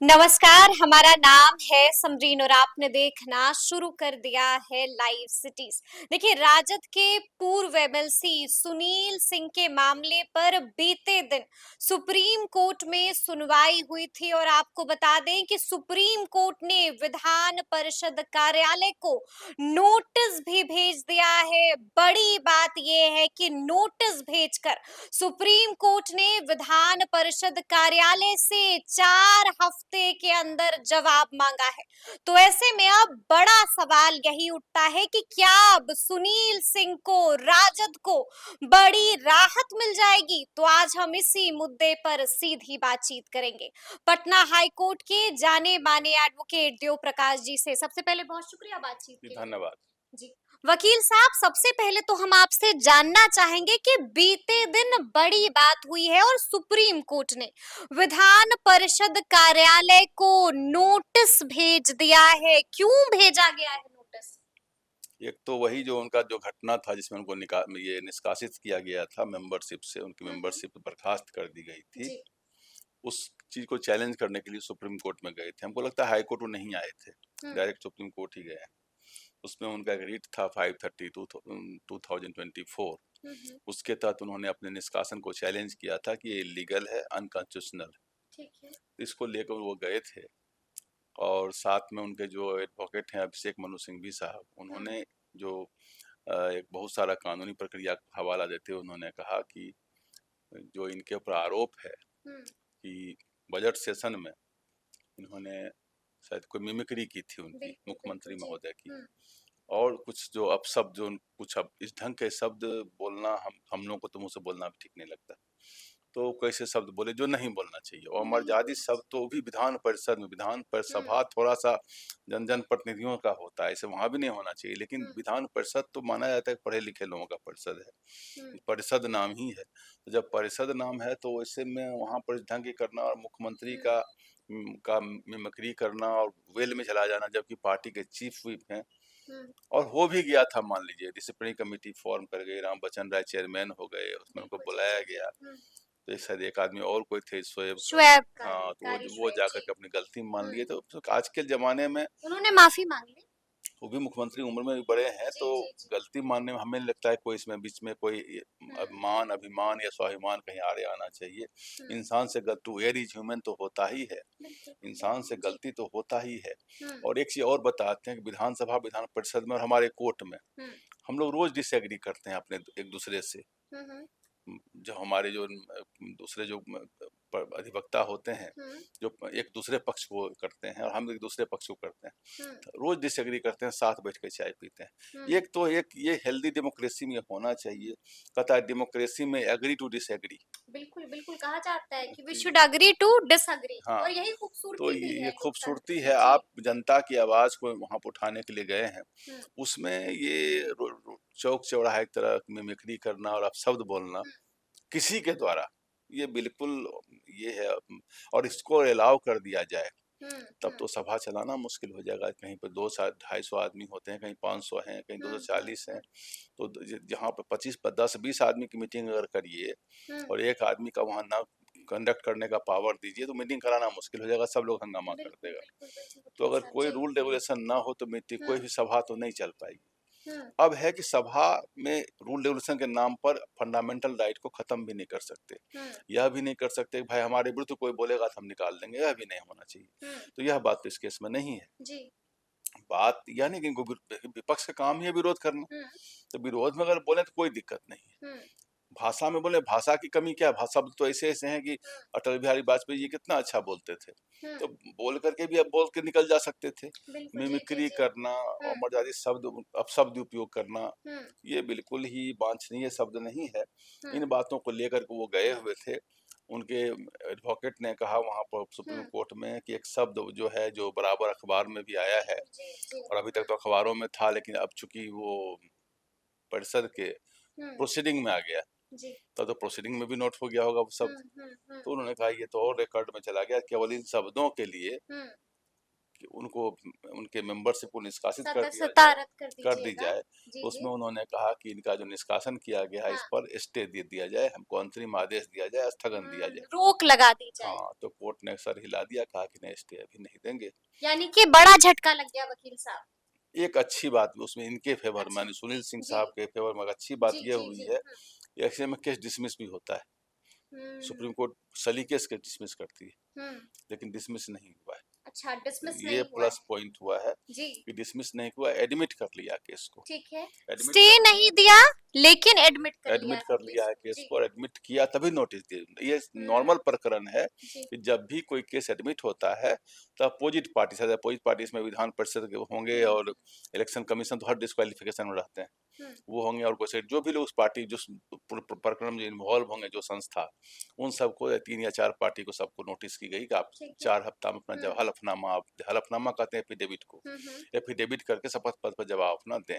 नमस्कार, हमारा नाम है समरीन और आपने देखना शुरू कर दिया है लाइव सिटीज। देखिए, राजद के पूर्व एमएलसी सुनील सिंह के मामले पर बीते दिन सुप्रीम कोर्ट में सुनवाई हुई थी और आपको बता दें कि सुप्रीम कोर्ट ने विधान परिषद कार्यालय को नोटिस भी भेज दिया है। बड़ी बात यह है कि नोटिस भेजकर सुप्रीम कोर्ट ने विधान परिषद कार्यालय से 4 हफ्ते के अंदर जवाब मांगा है। तो ऐसे में अब बड़ा सवाल यही उठता है कि क्या अब सुनील सिंह को, राजद को बड़ी राहत मिल जाएगी? तो आज हम इसी मुद्दे पर सीधी बातचीत करेंगे पटना हाई कोर्ट के जाने माने एडवोकेट देव प्रकाश जी से। सबसे पहले बहुत शुक्रिया बातचीत जी, के लिए। धन्यवाद। जी, वकील साहब, सबसे पहले तो हम आपसे जानना चाहेंगे कि बीते दिन बड़ी बात हुई है और सुप्रीम कोर्ट ने विधान परिषद कार्यालय को नोटिस भेज दिया है। क्यों भेजा गया है नोटिस? एक तो वही जो उनका जो घटना था जिसमें उनको ये निष्कासित किया गया था मेंबरशिप से, उनकी हम्म। मेंबरशिप बर्खास्त कर दी गई थी। जी। उस चीज को चैलेंज करने के लिए सुप्रीम कोर्ट में गए थे। हमको लगता है हाई कोर्ट वो नहीं आए थे, हम्म। डायरेक्ट सुप्रीम कोर्ट ही गए हैं। उसमें उनका एक रिट था 532 2024। हम्म। उसके तहत उन्होंने अपने निष्कासन को चैलेंज किया था कि ये इलीगल है, अनकॉन्स्टिट्यूशनल। ठीक है। इसको लेकर वो गए थे और साथ में उनके जो एडवोकेट हैं अभिषेक मनु सिंघवी साहब, हम्म। उन्होंने जो एक बहुत सारा कानूनी प्रक्रिया का हवाला देते हुए उन्होंने कहा कि जो इनके ऊपर आरोप है हम्म। कि बजट सेशन में इन्होंने शायद कोई मिमिक्री की थी उनकी, बिल्कुल बिल्कुल। मुख्यमंत्री जी। महोदय की, और कुछ जो अपशब्द, जो कुछ अब इस ढंग के शब्द बोलना हम लोगों को तो मुंह से बोलना भी ठीक नहीं लगता। तो कैसे शब्द बोले जो नहीं बोलना चाहिए, और नहीं मर्यादित बोलना शब्द तो भी विधान परिषद में, विधान चाहिए। परिसभा थोड़ा सा जन प्रतिनिधियों का होता है, ऐसे वहां भी नहीं होना चाहिए। लेकिन हम्म। विधान परिषद तो माना जाता है कि पढ़े लिखे लोगों का परिषद हम्म। है, परिषद नाम ही है। तो जब परिषद नाम है तो ऐसे में वहां पर इस ढंग की करना और मुख्यमंत्री हम्म। का मिमिक्री करना और वेल में चला जाना, जबकि पार्टी के चीफ व्हिप हैं। हम्म। और हो भी गया था, मान लीजिए डिसिप्लिनरी कमेटी फॉर्म कर गई, राम बच्चन राय चेयरमैन हो गए, उसमें उनको बिल्कुल। जी बुलाया जी। गया। तो एक शायद एक आदमी और कोई थे, शोएब। शुएब कारी, हाँ, तो कारी वो शुएब जाकर जी। के अपनी गलती मान हम्म। लिए। तो आज के जमाने में उन्होंने माफी मांग ली। वो भी मुख्यमंत्री उम्र में भी बड़े हैं, जी तो जी जी। गलती मानने में हमें नहीं लगता है कोई इसमें बीच में कोई हम्म। मान, अभिमान या स्वाभिमान कहीं आड़े आना चाहिए। हम्म। इंसान से गलती, टू एयर इज ह्यूमन, तो होता ही है, बिल्कुल इंसान से बिल्कुल। जी। गलती तो होता ही है। हम्म। और एक चीज और बताते हैं कि विधानसभा, विधान परिषद में और हमारे कोर्ट में हम्म। हम लोग रोज डिसएग्री करते हैं अपने एक दूसरे से। हम्म। जो हमारे जो दूसरे जो अधिवक्ता होते हैं, हम्म। जो एक दूसरे पक्ष को करते हैं और हम एक दूसरे पक्ष को करते हैं, हम्म। तो रोज डिसएग्री करते हैं, साथ बैठ के चाय पीते हैं। हम्म। एक तो एक ये हेल्दी डेमोक्रेसी में होना चाहिए। कहता है डेमोक्रेसी में एग्री टू डिसएग्री। बिल्कुल बिल्कुल, कहा जाता है कि we should agree to disagree हाँ, और यही तो खूबसूरती भी ये है लोकतंत्र खूबसूरती है। की। जी। आप जनता की आवाज को वहां पर उठाने के लिए गए हैं, हम्म। उसमें ये चौक चौराहा एक तरह मिमिक्री करना और अपशब्द बोलना हम्म। किसी के द्वारा, ये बिल्कुल ये है। और इसको अलाउ कर दिया जाए हम्म। तब तो सभा चलाना मुश्किल हो जाएगा। कहीं पे 200-250 आदमी होते हैं, कहीं 500 हैं, कहीं 240 हैं। तो जहाँ पे 25 10-20 आदमी की मीटिंग अगर करिए हम्म। और एक आदमी का वहां ना कंडक्ट करने का पावर दीजिए, तो मीटिंग कराना मुश्किल हो जाएगा, सब लोग हंगामा कर बिल्कुल देगा। बिल्कुल बिल्कुल तो वकील अगर साहब। कोई जी। रूल रेगुलेशन ना हो तो मीटिंग, कोई हम्म। भी सभा तो नहीं चल पाएगी। हम्म। अब है कि सभा में रूल रेगुलेशन के नाम पर फंडामेंटल राइट को खत्म भी नहीं कर सकते। हम्म। यह भी नहीं कर सकते कि भाई हमारे विरुद्ध कोई बोलेगा तो हम निकाल देंगे, यह भी नहीं होना चाहिए। हम्म। तो यह बात तो इस केस में नहीं है। जी। बात यह नहीं कि विपक्ष का काम ही है विरोध करना। हम्म। तो विरोध में अगर बोले तो कोई दिक्कत नहीं है। हम्म। भाषा में बोले, भाषा की कमी क्या है? शब्द तो ऐसे ऐसे हैं कि अटल बिहारी वाजपेयी जी कितना अच्छा बोलते थे, हम्म। तो बोल करके भी अब बोल के निकल जा सकते थे। बिल्कुल। जी जी मिमिक्री जी। करना और हम्म। मर्यादित शब्द, अपशब्द उपयोग करना, हम्म। ये बिल्कुल ही वांछनीय शब्द नहीं है। हम्म। इन बातों को लेकर के वो गए हुए थे। उनके एडवोकेट ने कहा वहां पर सुप्रीम हम्म। कोर्ट में कि एक शब्द जो है, जो बराबर अखबार में भी आया है, बिल्कुल। जी जी। और अभी तक तो अखबारों में था, लेकिन अब चूंकि वो परिषद के हम्म। प्रोसीडिंग में आ गया, जी। तब तो प्रोसीडिंग में भी नोट हो गया होगा वो शब्द। हम्म। हम्म। हम्म। तो उन्होंने कहा ये तो और रिकॉर्ड में चला गया, केवल इन शब्दों के लिए हम्म। कि उनको उनके मेंबरशिप को निष्कासित कर दिया सदस्यता जाए, रद्द कर कर दी दीजिएगा। जाए। जी, तो जी। उसमें उन्होंने कहा कि इनका जो निष्कासन किया गया है, इस हाँ। पर स्टे दे दिया जाए, हमको अंतरिम आदेश दिया जाए, स्थगन दिया जाए। रोक लगा दी जाए। हाँ, तो कोर्ट ने सर हिला दिया, कहा कि नहीं, स्टे अभी नहीं देंगे। यानी कि बड़ा झटका लग गया वकील साहब। एक अच्छी बात उसमें इनके फेवर में, अच्छा। यानी सुनील सिंह जी। साहब के फेवर में एक अच्छी बात जी, ये जी, हुई जी। है, कि ऐसे में केस डिसमिस भी होता है। सुप्रीम हुँ, कोर्ट सलीके से डिसमिस करती है, हुँ। लेकिन डिसमिस नहीं हुआ है। अच्छा, तो डिसमिस ये नहीं हुआ प्लस है। पॉइंट हुआ है जी, कि डिसमिस नहीं हुआ, एडमिट कर लिया केस को। ठीक है। एडमिट स्टे कर नहीं दिया, लेकिन एडमिट कर लिया एडमिट है कर लिया केस। है केस जी। को, और एडमिट किया तभी नोटिस दिए। ये हुँ, नॉर्मल प्रकरण है जी। कि जब भी कोई केस एडमिट होता है, तो अपोजिट पार्टी, शायद अपोजिट पार्टी इसमें विधान परिषद के होंगे, हुँ, और इलेक्शन कमीशन तो हर डिस्क्वालिफिकेशन में रहते हैं, हुँ। वो होंगे, और कोई जो भी लोग उस पार्टी जो प्रकरण में इन्वॉल्व होंगे, जो संस्था, उन सबको 3 या 4 पार्टी को सबको नोटिस की गई कि आप ठीक है। 4 हफ्ता में अपना हुँ, हलफनामा, आप हलफनामा कहते हैं एफिडेविट को, हुँ, हुँ, एफिडेविट करके शपथ पत्र पर जवाब अपना दें।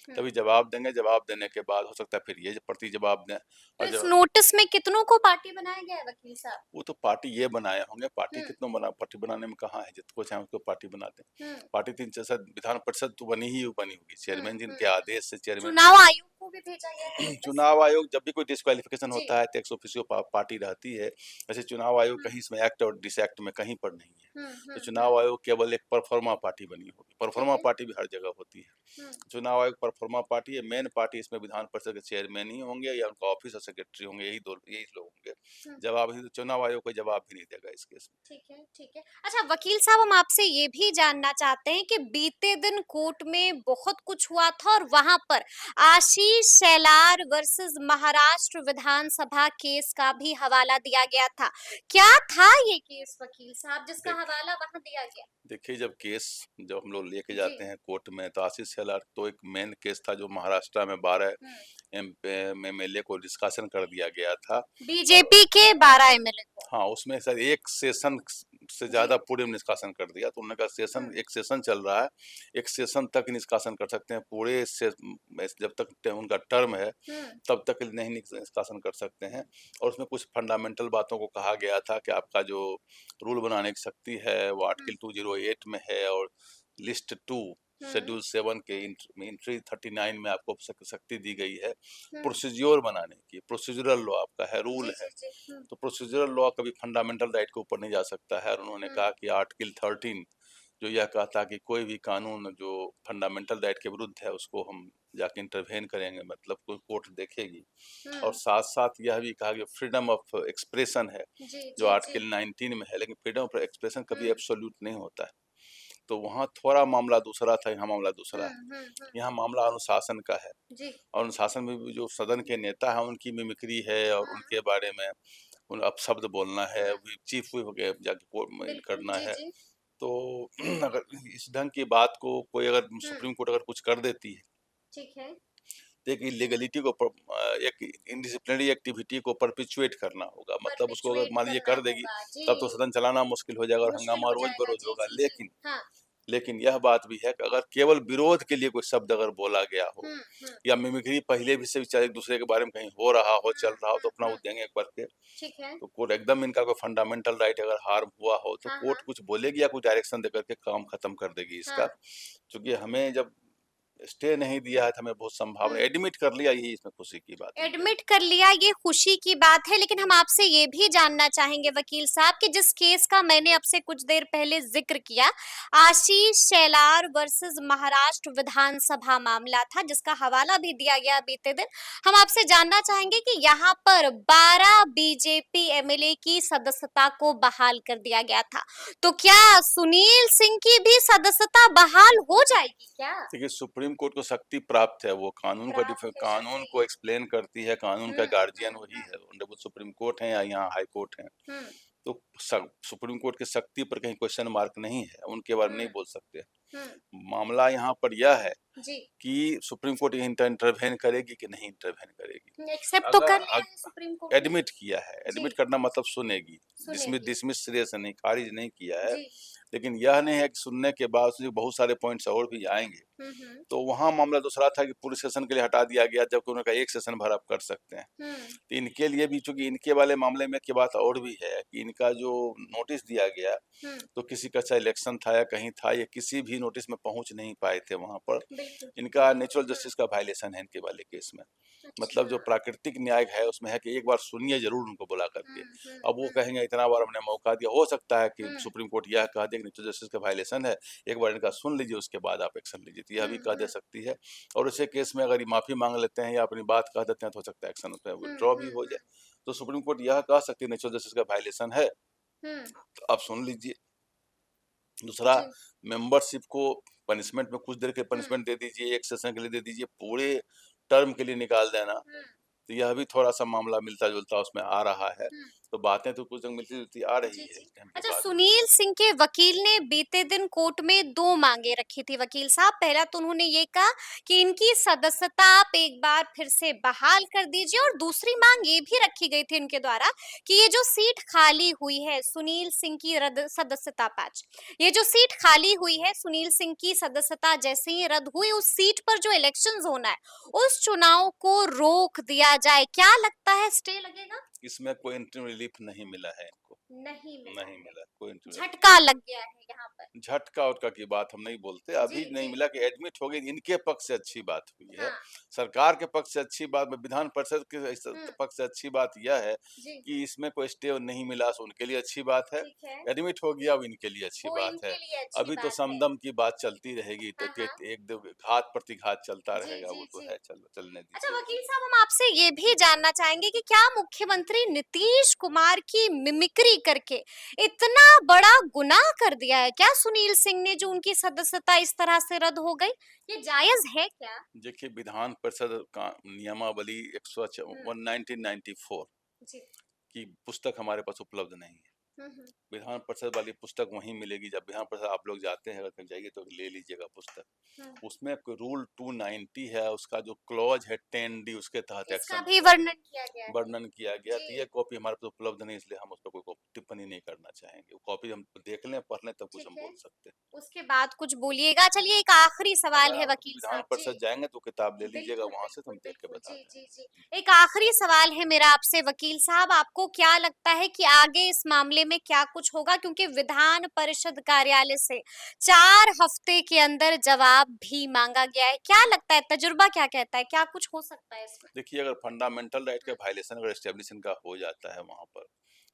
हुँ। तभी जवाब देंगे, जवाब देने के बाद हो सकता है फिर ये प्रति जवाब दें, तो और इस जब नोटिस में कितनों को पार्टी बनाया गया है वकील साहब? वो तो पार्टी ये बनाए होंगे, पार्टी हुँ, कितनों बना, पार्टी बनाने में कहाँ है, जिसको चाहे उसको पार्टी बना दें। हुँ, पार्टी 3 शायद विधान परिषद तो बनी होगी, हुँ, चेयरमैन हुँ। जिनके आदेश से चेयरमैन। चुनाव आयोग को भी भेजा गया है नोटिस? चुनाव आयोग जब भी कोई डिस्क्वालिफिकेशन जी। होता है, तो एक्स ऑफिशियो पार्टी रहती है। वैसे चुनाव आयोग हुँ, कहीं इसमें एक्ट और डिसएक्ट में कहीं पर नहीं है। हुँ, तो हुँ, हुँ। चुनाव आयोग केवल एक परफॉर्मा पार्टी बनी होगी, ठीक परफॉर्मा है। पार्टी भी हर जगह होती है। हुँ, चुनाव आयोग परफॉर्मा पार्टी है, मेन पार्टी इसमें विधान परिषद के चेयरमैन ही होंगे, या उनका ऑफिस और सेक्रेटरी होंगे, यही लोग होंगे। हुँ। जवाब ही चुनाव आयोग कोई जवाब भी नहीं देगा इस केस में। ठीक है, ठीक है। अच्छा वकील साहब हम आपसे ये भी जानना चाहते हैं कि बीते दिन कोर्ट में बहुत कुछ हुआ था और वहां पर आशीष शेलार वर्सेस महाराष्ट्र विधानसभा केस का भी हवाला दिया गया था। क्या था ये केस वकील साहब जिसका देख हवाला वहां दिया गया? देखिए, जब हम लोग लेके जी। जाते हैं कोर्ट में, तो आशीष शेलार तो एक मेन केस था, जो महाराष्ट्र में 12 हुँ। एमएलए को निष्कासन कर दिया गया था। और बीजेपी के 12 एमएलए को। हाँ, उसमें शायद एक सेशन से जी। ज़्यादा पूरे में निष्कासन कर दिया, तो उन्होंने कहा हुँ, एक सेशन चल रहा है, एक सेशन तक ही निष्कासन कर सकते हैं, पूरे से जब तक उनका टर्म है, हुँ, तब तक नहीं निष्कासन कर सकते हैं। और उसमें कुछ फंडामेंटल बातों को कहा गया था कि आपका जो रूल बनाने की शक्ति है, वो हुँ, आर्टिकल 208 में है, और लिस्ट 2 हुँ, शेड्यूल 7 के एंट्री 39 में आपको शक्ति दी गई है हुँ। प्रोसीज्योर बनाने की। प्रोसीजरल लॉ आपका है, रूल जी, है। जी, जी। हुँ, तो प्रोसीजरल लॉ कभी फंडामेंटल राइट के ऊपर नहीं जा सकता है, और उन्होंने हुँ, कहा कि आर्टिकल 13 जो यह कहता है कि कोई भी कानून जो फंडामेंटल राइट के विरुद्ध है, उसको हम जाके इंटरवेन करेंगे, मतलब कोई कोर्ट देखेगी। और हुँ। साथ साथ यह भी कहा कि फ्रीडम ऑफ एक्सप्रेशन है, जी, जो जी, जी। आर्टिकल 19 में है, लेकिन फ्रीडम ऑफ एक्सप्रेशन कभी हुँ, एब्सोल्यूट नहीं होता है। तो वहाँ थोड़ा मामला दूसरा था, यहाँ मामला दूसरा हुँ, है। हुँ, हुँ। यहाँ मामला अनुशासन का है, जी। और अनुशासन में भी जो सदन के नेता हैं, उनकी मिमिक्री है, और हाँ। उनके बारे में उन अपशब्द बोलना है, हुँ, चीफ व्हिप के जाके कोर्ट में बिल्कुल। करना जी, है। जी। तो अगर इस ढंग की बात को कोई, अगर हुँ, सुप्रीम कोर्ट अगर कुछ कर देती है, ठीक है। तो एक इलीगलिटी को एक इनडिसिप्लिनरी एक्टिविटी को परपिचुएट करना होगा, मतलब उसको अगर परपेचुएट मान लीजिए करना कर देगी, होगा। जी, तब तो सदन चलाना मुश्किल हो जाएगा, और मुश्किल हंगामा हो रोज जाएगा। बरोज जी, होगा। जी, जी। लेकिन हाँ। लेकिन यह बात भी है कि अगर केवल विरोध के लिए कोई शब्द अगर बोला गया हो, हुँ, हुँ, या मिमिक्री पहले भी से चाहे एक दूसरे के बारे में कहीं हो रहा हो, हुँ, चल रहा हो, तो हुँ, अपना वो हुँ। देंगे करके। ठीक है। तो कोर्ट एकदम, इनका कोई फंडामेंटल राइट अगर हार्म हुआ हो, तो हाँ, कोर्ट हाँ। कुछ बोलेगी या कुछ डायरेक्शन देकर के काम खत्म कर देगी इसका। हाँ। क्योंकि हमें जब स्टे नहीं दिया है, तो हमें बहुत संभावना, हुँ। एडमिट कर लिया, यही इसमें खुशी की बात मुझे एडमिट कर लिया ये खुशी की बात है, लेकिन हम आपसे ये भी जानना चाहेंगे वकील साहब कि जिस केस का मैंने आपसे कुछ देर पहले जिक्र किया, आशीष शेलार वर्सेस महाराष्ट्र विधानसभा मामला था जिसका हवाला भी दिया गया बीते दिन। हम आपसे जानना चाहेंगे कि यहाँ पर 12 बीजेपी एमएलए की सदस्यता को बहाल कर दिया गया था, तो क्या सुनील सिंह की भी सदस्यता बहाल हो जाएगी क्या? देखिए, सुप्रीम कोर्ट को शक्ति प्राप्त है, वो प्राप्त है कानून को शक्ति। एक्सप्लेन करती है, कानून का हुँ, गार्जियन हुँ, वही हुँ, है, ऑनरेबल सुप्रीम कोर्ट है या यहाँ हाई कोर्ट है। हुँ, तो सुप्रीम कोर्ट की शक्ति पर कहीं क्वेश्चन मार्क नहीं है, उनके बारे में हुँ, नहीं बोल सकते। हुँ, मामला यहाँ पर यह है जी। कि सुप्रीम कोर्ट इंटरवेन करेगी कि नहीं इंटरवेन करेगी। एक्सेप्ट तो अगर कर लिया है सुप्रीम कोर्ट ने। एडमिट किया है, जी, एडमिट करना मतलब सुनेगी, डिसमिस सुनेगी। डिसमिस सिरे से नहीं, खारिज नहीं किया है। जी। लेकिन यह नहीं है कि सुनने के बाद उसमें बहुत सारे पॉइंट्स और भी आएंगे। हुँ। तो वहाँ मामला दूसरा था कि पूरे सेशन के लिए हटा दिया गया, जबकि उन्होंने कहा एक सेशन भर आप कर सकते हैं। हुँ, तो इनके लिए भी, चूंकि इनके वाले मामले में की बात और भी है कि इनका जो नोटिस दिया गया, हुँ, तो किसी का चाहे इलेक्शन था या कहीं था, ये किसी भी नोटिस में पहुंच नहीं पाए थे वहां पर। बिल्कुल। इनका नेचुरल जस्टिस का वायलेशन है इनके वाले केस में। मतलब अच्छा। जो प्राकृतिक न्याय है उसमें है कि एक बार सुनिए जरूर उनको बुला करके। अब वो हुँ। कहेंगे इतना बार हमने मौका दिया, हो सकता है कि हुँ, सुप्रीम कोर्ट यह कह दे कि नेचुरल जस्टिस का वायलेशन है, एक बार इनका सुन लीजिए उसके बाद आप एक्शन लीजिए, तो यह भी कह दे हुँ। सकती है। और इसे केस में अगर ये माफी मांग लेते हैं या अपनी बात कह देते हैं, तो हो सकता है एक्शन उसमें विड्रॉ भी हो जाए। तो सुप्रीम कोर्ट यह कह सकती है नेचुरल जस्टिस का वायलेशन है, हुँ, तो आप सुन लीजिए। दूसरा, जी। मेंबरशिप को पनिशमेंट में कुछ देर के हुँ, पनिशमेंट दे दीजिए, एक सेशन के लिए दे दीजिए, पूरे टर्म के लिए निकाल देना। हुँ, तो यह भी थोड़ा-सा मामला मिलता-जुलता उसमें आ रहा है। हुँ। तो बातें तो कुछ जगह मिलती-जुलती आ रही जी, है जी। इस टाइम के अच्छा, बाद। सुनील सिंह के वकील ने बीते दिन कोर्ट में 2 माँगें रखी थी वकील साहब। पहला तो उन्होंने ये कहा कि इनकी सदस्यता आप एक बार फिर से बहाल कर दीजिए, और दूसरी माँग ये भी रखी गई थी इनके द्वारा कि ये जो सीट खाली हुई है सुनील सिंह की रद्द सदस्यता 5, ये जो सीट खाली हुई है सुनील सिंह की सदस्यता जैसे ही रद्द हुई, उस सीट पर जो इलेक्शंस होना है, उस चुनाव को रोक दिया जाए। क्या लगता है, स्टे लगेगा? इसमें कोई इंटरिम रिलीफ नहीं मिला है इनको, नहीं मिला नहीं है। मिला कोई इंटरिम रिलीफ। झटका लग गया है यहाँ पर। झटका-वटका की बात हम नहीं बोलते, जी, अभी नहीं जी। मिला कि एडमिट हो गई, इनके पक्ष से अच्छी बात हुई है। हाँ। सरकार के पक्ष से अच्छी बात, विधान परिषद के हुँ, पक्ष से अच्छी बात यह है जी, कि इसमें कोई स्टे नहीं मिला, सो उनके लिए अच्छी बात है। ठीक है। एडमिट हो गया, अब इनके लिए अच्छी वो बात है। इनके लिए अच्छी अभी तो बात है। समदम की बात चलती रहेगी, तो हाँ, हाँ। एक दो घात-प्रतिघात चलता जी, रहेगा, जी, वो तो जी। है, चलने अच्छा दीजिए वकील उसे। साहब, हम आपसे ये भी जानना चाहेंगे कि क्या मुख्यमंत्री नीतीश कुमार की मिमिक्री करके इतना बड़ा गुनाह कर दिया है क्या सुनील सिंह ने, जो उनकी सदस्यता इस तरह से रद्द हो गई? ये जायज है क्या? देखिए, विधान परिषद का नियमावली हुँ, 1994 जी। की पुस्तक हमारे पास उपलब्ध नहीं है। हुँ। विधान परिषद वाली पुस्तक वहीं मिलेगी, जब विधान परिषद आप लोग जाते हैं, अगर कहीं जाइए तो ले लीजिएगा पुस्तक। हुँ। उसमें रूल 290 है, उसका जो क्लॉज है 10 डी, उसके तहत इसका एक्शन भी होगा, वर्णन किया गया है। वर्णन किया गया। तो जी, ये कॉपी हमारे पास उपलब्ध नहीं, इसलिए हम उस पर कोई टिप्पणी नहीं करना चाहेंगे। वो कॉपी हम देख लें, पढ़ लें, तब कुछ ठीक हम है। बोल सकते हैं। उसके बाद कुछ बोलिएगा। चलिए, एक आखिरी सवाल अगर है आप वकील विधान साहब जी। परिषद जाएंगे तो किताब ले लीजिएगा बिल्कुल, वहां से, तो हम बिल्कुल, देख के बिल्कुल। बता जी, दें। जी, जी। एक आखिरी सवाल है मेरा आपसे वकील साहब, आपको क्या लगता है कि आगे इस मामले में क्या कुछ होगा? क्योंकि विधान परिषद कार्यालय से 4 हफ्ते के अंदर जवाब भी माँगा गया है। क्या लगता है, तजुर्बा क्या कहता है? क्या कुछ हो सकता है इसमें? देखिए, अगर फंडामेंटल राइट का हुँ, वायलेशन अगर एस्टेब्लिश इनका हो जाता है वहां पर,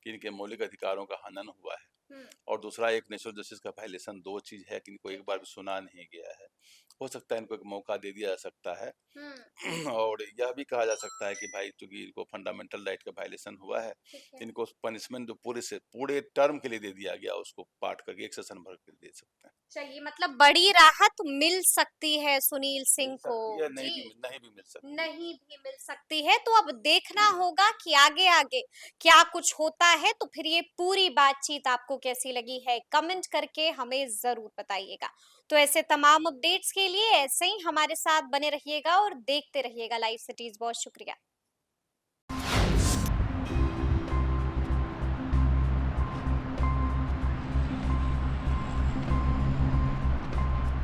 कि इनके मौलिक अधिकारों का हनन हुआ है, हुँ, और दूसरा एक नेचुरल जस्टिस का वायलेशन, दो चीज है कि इनको एक ठीक बार है। भी सुना नहीं गया है। हो सकता है इनको एक मौका दे दिया जा सकता है। हुँ, और यह भी कहा जा सकता है कि भाई चूंकि इनको फंडामेंटल राइट का वायलेशन हुआ है, ठीक तो है। इनको पनिशमेंट जो पूरे टर्म के लिए दे दिया गया, उसको पार्ट करके एक सेशन भर के दे सकते हैं। चलिए, मतलब बड़ी राहत मिल सकती है सुनील मिल सिंह को। सकती है, जी। नहीं भी मिल सकती है। नहीं भी मिल सकती है, तो अब देखना होगा कि आगे आगे क्या कुछ होता है। तो फिर ये पूरी बातचीत आपको कैसी लगी है, कमेंट करके हमें जरूर बताइएगा। तो ऐसे तमाम अपडेट्स के लिए ऐसे ही हमारे साथ बने रहिएगा और देखते रहिएगा लाइव सिटीज। बहुत शुक्रिया।